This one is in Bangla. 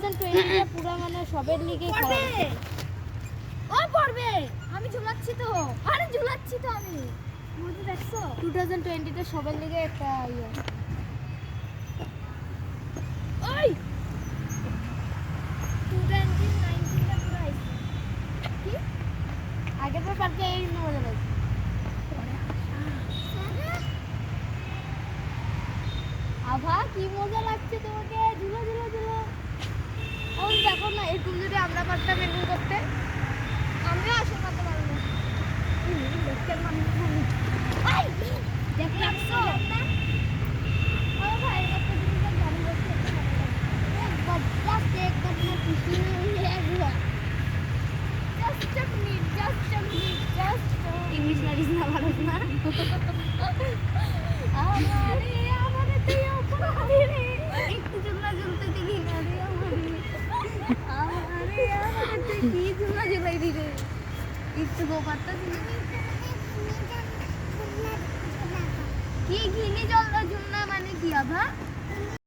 2020 পুরো মানে সবের লিগে খারাপ। ও পড়বে, আমি ঝুলাচ্ছি তো। আরে ঝুলাচ্ছি তো আমি। বুঝতে দেখছো 2020 তে সবের লিগে একটা ইয়ে। ওই 2019 টা পুরো আইছে কি আগের বার পার্কে এই মজা লাগছে। আভা কি মজা লাগছে তোমাকে, ঝুলো ঝুলো ঝুলো। ওই দেখো না এরকম যদি আমরা পারতাম এরকম করতে, আমিও আসল করতে পারবো। দেখতে মানুষ দেখ লাগছো না। ও ভাই কত জিনিস গাড়ি বসে একবার জাস্ট একবার না খুশি হয়ে একবার just a minute just English নারিস না ভালো না। আমারে আমারে তুই অপরাধী রে, একটু জুমলা জ্বলতে দিলি না রে আমারে আমারে তুই কি জুমলা জ্বলাই দিলি একটু গোপারটা দিলি কি ঘিনি জল জুমনা মানে কি আভা।